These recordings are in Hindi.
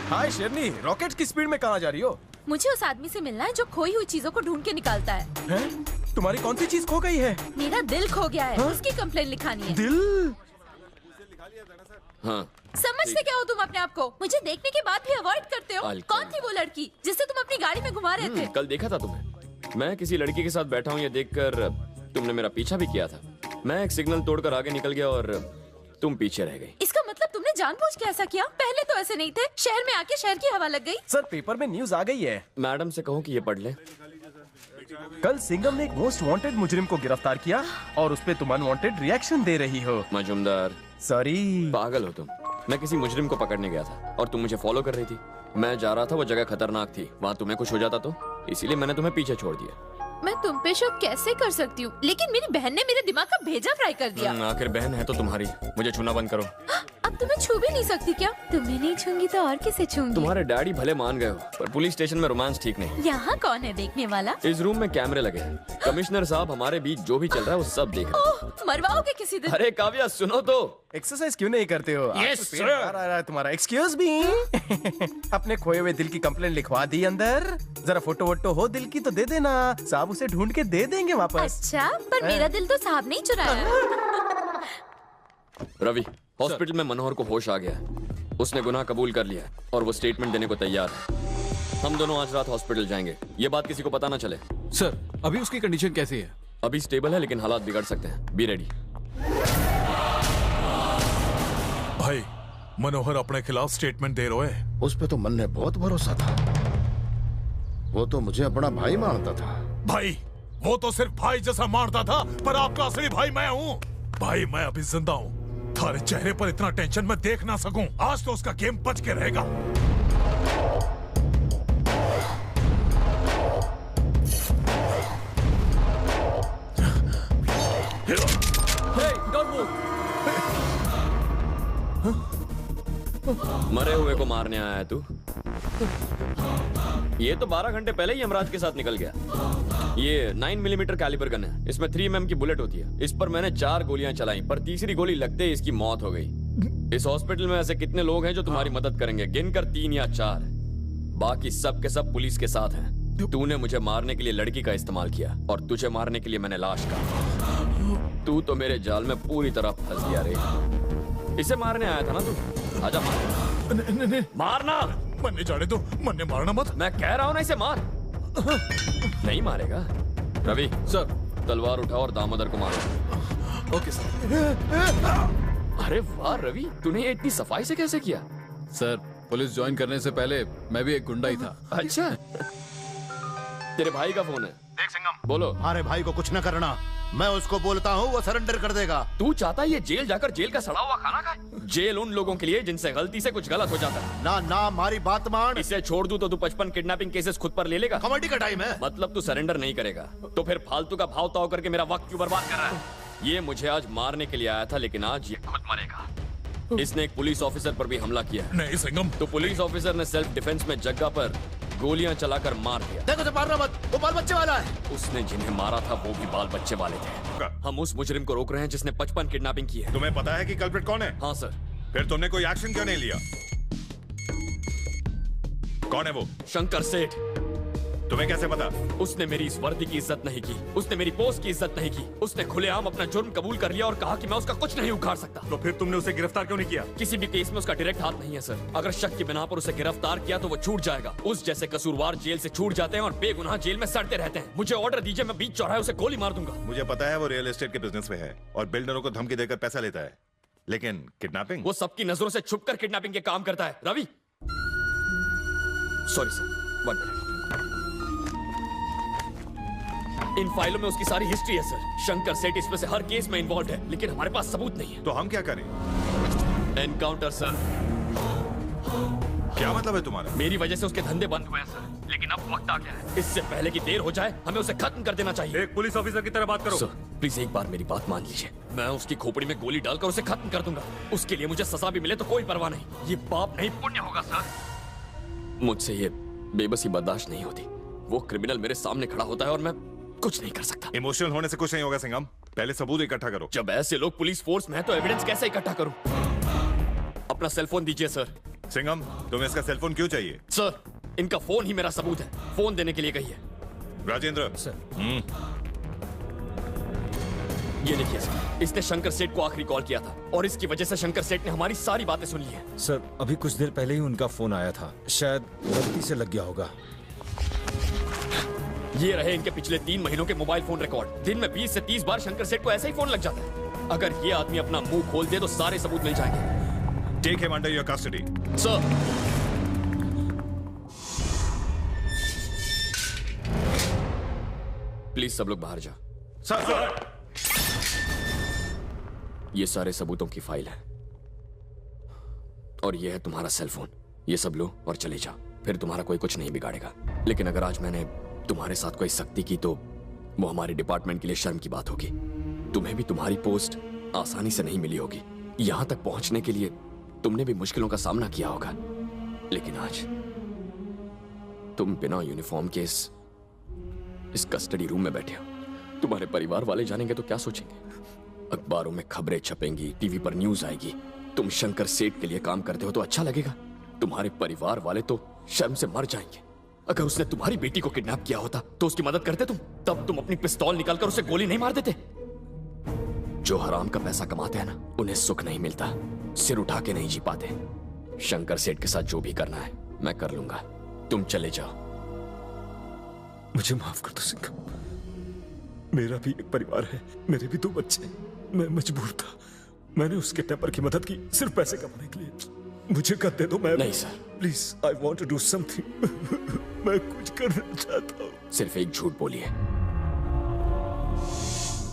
हाय शेरनी, रॉकेट की स्पीड में कहाँ जा रही हो? मुझे उस आदमी से मिलना है जो खोई हुई चीजों को ढूंढ के निकालता है। हैं? तुम्हारी कौन सी चीज खो गई है? मेरा दिल खो गया है। उसकी कंप्लेन लिखानी है। दिल? हाँ। समझते क्या हो तुम अपने आप को? मुझे देखने के बाद भी अवॉइड करते हो। कौन थी वो लड़की जिससे तुम अपनी गाड़ी में घुमा रहे थे? कल देखा था तुम्हें। मैं किसी लड़की के साथ बैठा हूँ ये देखकर तुमने मेरा पीछा भी किया था। मैं एक सिग्नल तोड़कर आगे निकल गया और तुम पीछे रह गई। इसका मतलब तुमने जानबूझ के ऐसा किया? पहले तो ऐसे नहीं थे। शहर में आके शहर की हवा लग गई। सर पेपर में न्यूज आ गई है। मैडम से कहो कि ये पढ़ ले। कल सिंघम ने एक मोस्ट वांटेड मुजरिम को गिरफ्तार किया और उस पे तुम अनवांटेड रिएक्शन दे रही हो। मजुमदार, सॉरी। पागल हो तुम। मैं किसी मुजरिम को पकड़ने गया था और तुम मुझे फॉलो कर रही थी। मैं जा रहा था, वो जगह खतरनाक थी, वहाँ तुम्हें कुछ हो जाता तो इसीलिए मैंने तुम्हें पीछे छोड़ दिया। मैं तुम पे शक कैसे कर सकती हूँ, लेकिन मेरी बहन ने मेरे दिमाग का भेजा फ्राई कर दिया। आखिर बहन है तो तुम्हारी। मुझे छूना बंद करो। अब तुम्हें छू भी नहीं सकती क्या? तुम्हें नहीं छूंगी तो और किसे छूंगी? तुम्हारे डैडी भले मान गए हो, पर पुलिस स्टेशन में रोमांस ठीक नहीं। यहाँ कौन है देखने वाला? इस रूम में कैमरे लगे हैं। कमिश्नर साहब हमारे बीच जो भी चल रहा है वो सब देख रहे हैं। ओह, मरवाओगे किसी दिन। अरे काव्या सुनो तो। एक्सरसाइज क्यों नहीं करते हो? Yes, आपको पेट sir. बाहर आ रहा है तुम्हारा। Excuse me. अपने खोए हुए दिल की कंप्लेंट लिखवा दी अंदर। जरा फोटो वोटो हो दिल की तो दे देना, साहब उसे ढूंढ के दे देंगे वापस। अच्छा, पर मेरा दिल तो साहब नहीं चुराया। रवि, हॉस्पिटल में मनोहर को होश आ गया है। उसने गुनाह कबूल कर लिया और वो स्टेटमेंट देने को तैयार है। हम दोनों आज रात हॉस्पिटल जाएंगे। ये बात किसी को पता ना चले। सर, अभी उसकी कंडीशन कैसी है? अभी स्टेबल है लेकिन हालात बिगड़ सकते हैं। Be ready. भाई, मनोहर अपने खिलाफ स्टेटमेंट दे रहे हैं। उस पे तो मन ने बहुत भरोसा था। वो तो मुझे अपना भाई मानता था। भाई, वो तो सिर्फ भाई जैसा मारता था, पर आपका असली भाई मैं हूँ। भाई, मैं अभी जिंदा हूँ। थारे चेहरे पर इतना टेंशन मैं देख ना सकूं। आज तो उसका गेम बच के रहेगा। मरे हुए को मारने आया है तू? ये तो 12 घंटे पहले ही यमराज के साथ निकल गया। ये 9 मिलीमीटर कैलिबर गन है। इसमें 3 mm की बुलेट होती है। इस पर मैंने 4 गोलियां चलाई, पर तीसरी गोली लगते ही इसकी मौत हो गई। इस हॉस्पिटल में ऐसे कितने लोग हैं जो तुम्हारी मदद करेंगे? गिनकर 3 या 4। बाकी सब के सब पुलिस के साथ हैं। तूने मुझे मारने के लिए लड़की का इस्तेमाल किया और तुझे मारने के लिए मैंने लाश का। तू तो मेरे जाल में पूरी तरह फंस गया रे। इसे मारने आया था ना तू? आजा मार। मारना। मन्ने जाने दो, मन्ने मारना मत। मैं कह रहा हूं ना, इसे मार। नहीं मारेगा? रवि सर, तलवार उठाओ और दामोदर को मारो। Okay sir. अरे वाह रवि, तूने ये इतनी सफाई से कैसे किया? सर, पुलिस ज्वाइन करने से पहले मैं भी एक गुंडा ही था। अच्छा, तेरे भाई का फोन है। देख सिंघम, बोलो। हमारे भाई को कुछ न करना। मैं उसको बोलता हूँ, वो सरेंडर कर देगा। तू चाहता है ये जेल जाकर जेल का सड़ा हुआ खाना खाए? जेल उन लोगों के लिए जिनसे गलती से कुछ गलत हो जाता है। ना ना, हमारी बात मान। इसे छोड़ दूं तो तू 55 किडनैपिंग केसेस खुद पर ले लेगा। कमेटी का टाइम है। मतलब तू सरेंडर नहीं करेगा? तो फिर फालतू का भाव ताव करके मेरा वक्त क्यों बर्बाद कर रहा है? ये मुझे आज मारने के लिए आया था, लेकिन आज ये खुद मरेगा। इसने एक पुलिस ऑफिसर पर भी हमला किया। नहीं सिंघम। तो पुलिस ऑफिसर ने सेल्फ डिफेंस में जग्गा पर गोलियां चलाकर मार दिया। देखो तो मारना मत, वो बाल बच्चे वाला है। उसने जिन्हें मारा था वो भी बाल बच्चे वाले थे। हम उस मुजरिम को रोक रहे हैं जिसने 55 किडनैपिंग की है। तुम्हें पता है कि कल्प्रिट कौन है? हाँ सर। फिर तुमने कोई एक्शन क्यों नहीं लिया? कौन है वो? शंकर सेठ। तुम्हें कैसे पता? उसने मेरी इस वर्दी की इज्जत नहीं की, उसने मेरी पोस्ट की इज्जत नहीं की। उसने खुलेआम अपना जुर्म कबूल कर लिया और कहा कि मैं उसका कुछ नहीं उखाड़ सकता। तो फिर तुमने उसे गिरफ्तार क्यों नहीं किया? किसी भी केस में उसका डायरेक्ट हाथ नहीं है सर। अगर शक की बिना पर उसे गिरफ्तार किया तो वो छूट जाएगा। उस जैसे कसूरवार जेल से छूट जाते हैं और बेगुनाह जेल में सड़ते रहते हैं। मुझे ऑर्डर दीजिए, मैं बीच चौराहे उसे गोली मार दूंगा। मुझे पता है वो रियल एस्टेट के बिजनेस में है और बिल्डरों को धमकी देकर पैसा लेता है, लेकिन किडनैपिंग? वो सबकी नजरों से छुपकर किडनैपिंग के काम करता है। Ravi, sorry sir, 1 minute. इन फाइलों में उसकी सारी हिस्ट्री है सर। शंकर सेठ इसमें से हर केस में इन्वॉल्व है, लेकिन हमारे पास सबूत नहीं है। तो हम क्या करें? Encounter sir. क्या मतलब है तुम्हारा? मेरी वजह से उसके धंधे बंद हुए हैं सर, लेकिन अब वक्त आ गया है। इससे पहले कि देर हो जाए हमें उसे खत्म कर देना चाहिए। एक पुलिस ऑफिसर की तरह बात करो। सर प्लीज एक बार मेरी बात मान लीजिए। मैं उसकी खोपड़ी में गोली डालकर उसे खत्म कर दूंगा। उसके लिए मुझे सजा भी मिले तो कोई परवाह नहीं। ये पाप नहीं पुण्य होगा सर। मुझसे ये बेबसी बर्दाश्त नहीं होती। वो क्रिमिनल मेरे सामने खड़ा होता है और मैं कुछ नहीं कर सकता। इमोशनल होने से कुछ नहीं होगा सिंघम। पहले सबूत इकट्ठा करो। जब ऐसे लोग पुलिस फोर्स में है तो एविडेंस कैसे इकट्ठा करूं? अपना सेलफोन दीजिए सर। सिंघम, तुम्हें इसका सेलफोन क्यों चाहिए? सर, इनका फोन ही मेरा सबूत है। फोन देने के लिए कहिए। राजेंद्र सर। ये देखिए सर, इसने शंकर सेठ को आखिरी कॉल किया था और इसकी वजह से शंकर सेठ ने हमारी सारी बातें सुन ली हैं। सर, अभी कुछ देर पहले ही उनका फोन आया था, शायद गलती से लग गया होगा। ये रहे इनके पिछले 3 महीनों के मोबाइल फोन रिकॉर्ड। दिन में 20 से 30 बार शंकर सेठ को ऐसा ही फोन लग जाता है। अगर ये आदमी अपना मुंह खोल दे तो सारे सबूत मिल जाएंगे। Take him under your custody. Sir, please सब लोग बाहर जाओ। सर, ये सारे सबूतों की फाइल है और ये है तुम्हारा सेलफोन। ये सब लो और चले जाओ, फिर तुम्हारा कोई कुछ नहीं बिगाड़ेगा। लेकिन अगर आज मैंने तुम्हारे साथ कोई सख्ती की तो वो हमारे डिपार्टमेंट के लिए शर्म की बात होगी। तुम्हें भी तुम्हारी पोस्ट आसानी से नहीं मिली होगी। यहां तक पहुंचने के लिए तुमने भी मुश्किलों का सामना किया होगा। लेकिन आज तुम बिना यूनिफॉर्म के इस कस्टडी रूम में बैठे हो। तुम्हारे परिवार वाले जानेंगे तो क्या सोचेंगे? अखबारों में खबरें छपेंगी, टीवी पर न्यूज आएगी। तुम शंकर सेठ के लिए काम करते हो तो अच्छा लगेगा। तुम्हारे परिवार वाले तो शर्म से मर जाएंगे। अगर उसने तुम्हारी बेटी को किडनैप किया होता तो उसकी मदद करते तुम? तब तुम अपनी पिस्तौल निकालकर उसे गोली नहीं मार देते? जो हराम का पैसा कमाते हैं ना, उन्हें सुख नहीं मिलता, सिर उठा के नहीं जी पाते। शंकर सेठ के साथ जो भी करना है मैं कर लूंगा। तुम चले जाओ। मुझे माफ कर दो सिंघम, मेरा भी एक परिवार है, मेरे भी 2 बच्चे हैं। मैं मजबूर था, मैंने उसके टेपर की मदद की सिर्फ पैसे कमाने के लिए। मुझे कर दे दो। मैं नहीं sir, please, I want to do something. मैं कुछ करना चाहता हूँ। सिर्फ एक झूठ बोलिए।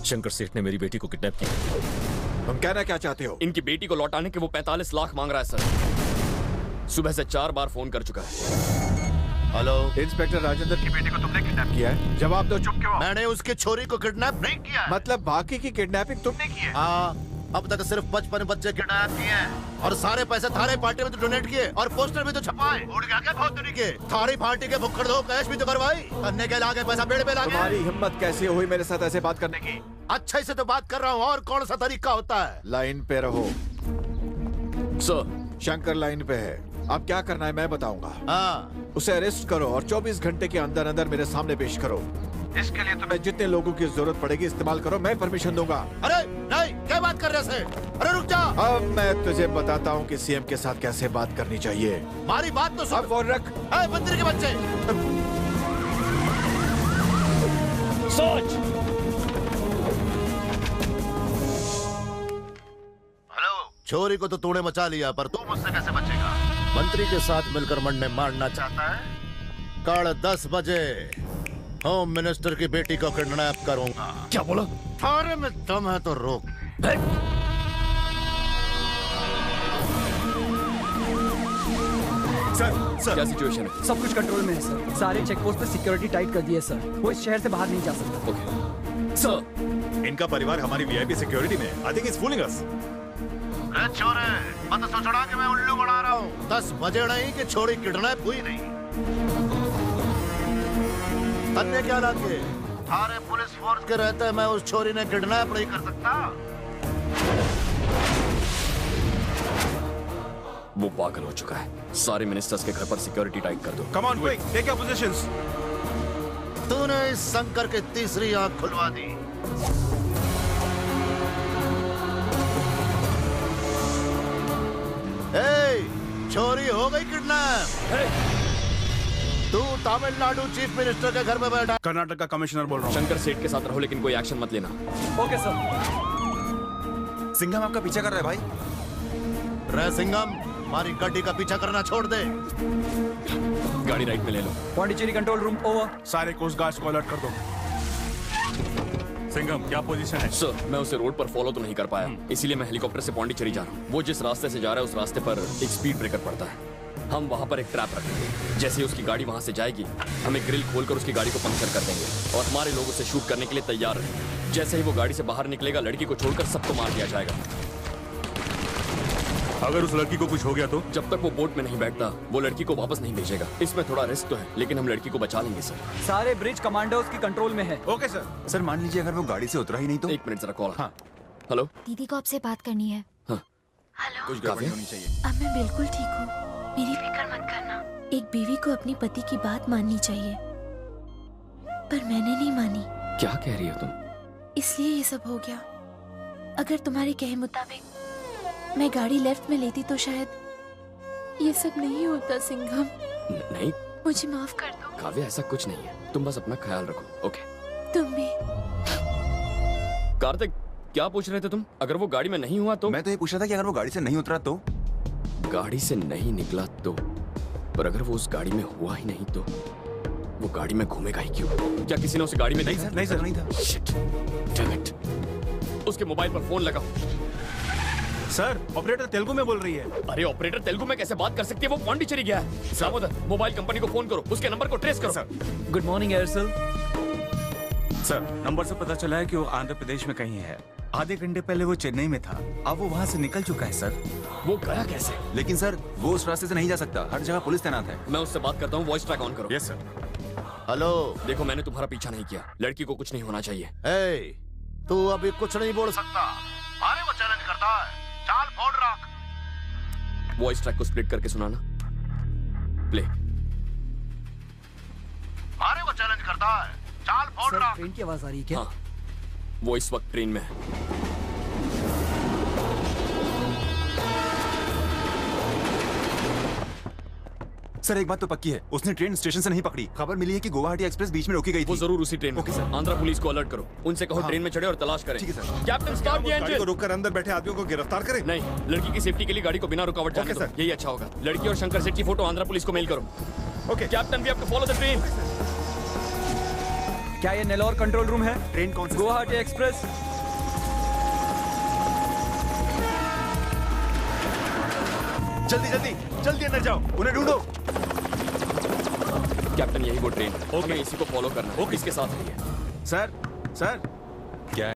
शंकर सेठ ने मेरी बेटी को किडनैप किया। तुम कहना क्या चाहते हो? इनकी बेटी को लौटाने के वो 45 लाख मांग रहा है सर। सुबह से 4 बार फोन कर चुका है। हेलो, इंस्पेक्टर राजेंद्र की बेटी को तुमने किडनैप किया है? जवाब दो, चुप क्यों? मैंने उसकी छोरी को किडनैप नहीं किया। मतलब बाकी की किडनैपिंग तुमने की है? हाँ, अब तक सिर्फ 55 बच्चे किडनैप किए हैं और सारे पैसे थारे पार्टी में तो डोनेट किए और पोस्टर भी तो छपाए। उड़ गया क्या बहुत के? थारी पार्टी के भुक्कड़ दो कैश भी तो करवाई। करने के लागे पैसा बेड़ पे लागे। तुम्हारी हिम्मत कैसे हुई मेरे साथ ऐसे बात करने की? अच्छा से तो बात कर रहा हूँ, और कौन सा तरीका होता है? लाइन पे रहो। सर, शंकर लाइन पे है। अब क्या करना है मैं बताऊंगा। हाँ, उसे अरेस्ट करो और 24 घंटे के अंदर अंदर मेरे सामने पेश करो। इसके लिए तुम्हें जितने लोगों की जरूरत पड़ेगी इस्तेमाल करो, मैं परमिशन दूंगा। अरे नहीं, क्या बात कर रहे थे? अरे रुक जा। अब मैं तुझे बताता हूँ कि सीएम के साथ कैसे बात करनी चाहिए। हमारी बात तो सुन। अब फोन रख। मंत्री के बच्चे, सोच। छोरी को तो तूने मचा लिया, पर तू मुझसे कैसे बचेगा? मंत्री के साथ मिलकर मरने मारना चाहता है? कल 10 बजे होम मिनिस्टर की बेटी को किडनैप करूंगा। क्या बोला? थारे में दम है तो रोक। सर, क्या सिचुएशन है? सब कुछ कंट्रोल में है सर। सारे चेकपोस्ट पे सिक्योरिटी टाइट कर दी है सर। वो इस शहर से बाहर नहीं जा सकता। ओके सर, इनका परिवार हमारी वीआईपी सिक्योरिटी में। आई थिंक इज फूलिंग अस। छोरे, मत सोचना कि मैं उल्लू बना रहा हूँ। 10 बजे नहीं कि छोरी किडनैप हुई नहीं। अन्य क्या लगे? थारे पुलिस फोर्स के रहते मैं उस छोरी ने किडनैप नहीं कर सकता। वो पागल हो चुका है। सारे मिनिस्टर्स के घर पर सिक्योरिटी टाइट कर दो। Come on quick, take your positions. तूने इस शंकर की तीसरी आंख खुलवा दी। चोरी हो गई किडनैप। तू तमिलनाडु चीफ मिनिस्टर के घर में बैठा। कर्नाटक का कमिश्नर बोल रहा हूँ। शंकर सेठ के साथ रहो लेकिन कोई एक्शन मत लेना। Okay sir. सिंघम आपका पीछा कर रहा है भाई। रे सिंघम, हमारी गाड़ी का पीछा करना छोड़ दे। गाड़ी राइट में ले लो। Pondicherry control room over. सारे कोस्ट गार्ड्स को अलर्ट कर दो। सिंघम, क्या पोजीशन है? सर, मैं उसे रोड पर फॉलो तो नहीं कर पाया, इसीलिए मैं हेलीकॉप्टर से पौंडीचेरी जा रहा हूँ। वो जिस रास्ते से जा रहा है उस रास्ते पर एक स्पीड ब्रेकर पड़ता है। हम वहाँ पर एक ट्रैप रखेंगे। जैसे ही उसकी गाड़ी वहाँ से जाएगी, हम एक ग्रिल खोलकर उसकी गाड़ी को पंक्चर कर देंगे और हमारे लोग उसे शूट करने के लिए तैयार रहेंगे। जैसे ही वो गाड़ी से बाहर निकलेगा, लड़की को छोड़कर सबको मार दिया जाएगा। अगर उस लड़की को कुछ हो गया तो? जब तक वो बोट में नहीं बैठता, वो लड़की को वापस नहीं भेजेगा। इसमें थोड़ा रिस्क तो है, लेकिन हम लड़की को बचा लेंगे सर। सारे ब्रिज कमांडोज की कंट्रोल में है। Okay sir. सर, मान लीजिए अगर वो गाड़ी से उतरा ही नहीं तो? 1 मिनट जरा कॉल। हाँ। हेलो, दीदी को आपसे बात करनी है। हाँ। हेलो, कुछ काफी होनी चाहिए। अब मैं बिल्कुल ठीक हूँ। एक बीवी को अपनी पति की बात माननी चाहिए, पर मैंने नहीं मानी। क्या कह रही हो तुम? इसलिए ये सब हो गया। अगर तुम्हारे कहे मुताबिक मैं गाड़ी लेफ्ट में लेती तो शायद ये सब नहीं होता। सिंघम, नहीं, मुझे माफ कर दो। काव्या, ऐसा कुछ नहीं है। तुम बस अपना ख्याल रखो, ओके? तुम भी। कार्तिक, क्या पूछ रहे थे तुम? अगर वो गाड़ी में नहीं हुआ तो? मैं तो ये पूछ रहा था कि अगर वो गाड़ी से नहीं उतरा तो? गाड़ी से नहीं निकला तो? पर अगर वो उस गाड़ी में हुआ ही नहीं तो वो गाड़ी में घूमेगा ही क्यों? क्या किसी ने उसे गाड़ी में नहीं सर, नहीं सर, नहीं था। Shit, damn it. उसके मोबाइल पर फोन लगाओ। सर, ऑपरेटर तेलुगु में बोल रही है। अरे ऑपरेटर तेलुगु में कैसे बात कर सकती है? वो पौंडीचेरी गया है। दामोदर, मोबाइल कंपनी को फोन करो, उसके नंबर को ट्रेस करो। Sir, good morning Aircel. Sir, number से पता चला है कि वो आंध्र प्रदेश में कहीं है। आधे घंटे पहले वो चेन्नई में था, अब वो वहाँ से निकल चुका है सर। वो गया कैसे? लेकिन सर, वो उस रास्ते से नहीं जा सकता, हर जगह पुलिस तैनात है। मैं उससे बात करता हूँ, वॉइस ट्रैक ऑन करो। Yes sir. हेलो। देखो, मैंने तुम्हारा पीछा नहीं किया, लड़की को कुछ नहीं होना चाहिए। ए, तू अभी कुछ नहीं बोल सकता। अरे वो चैलेंज करता है, चाल फोड़ रख। वॉइस ट्रैक को स्प्लिट करके सुनाना। प्ले। अरे वो चैलेंज करता है, चाल फोड़ रख। ट्रेन की आवाज आ रही है क्या? हाँ, वो इस वक्त ट्रेन में है। सर, एक बात तो पक्की है, उसने ट्रेन स्टेशन से नहीं पकड़ी। खबर मिली है कि गुवाहाटी एक्सप्रेस बीच में रोकी गई थी। वो जरूर उसी ट्रेन में। Okay sir. आंध्रा पुलिस को अलर्ट करो, उनसे कहो ट्रेन में चढ़े और तलाश करें। ठीक है सर। कैप्टन, स्टार्ट द गाड़ी को इंजन। रोककर अंदर बैठे आदमियों को गिरफ्तार करें। नहीं, लड़की की सेफ्टी के लिए गाड़ी को बिना रुकावट जाने ओके दो, सर। यही अच्छा होगा। लड़की और शंकर सेठ की फोटो आंध्रा पुलिस को मेल करो। Okay captain, we have to follow the train. क्या ये नेलोर कंट्रोल रूम है? ट्रेन कौन सी? गुवाहाटी एक्सप्रेस। जल्दी जल्दी जल्दी अंदर जाओ, उन्हें ढूंढो। कैप्टन, यही वो ट्रेन। ओके, इसी को फॉलो करना है। ओके। इसके साथ रहिए। Sir, sir,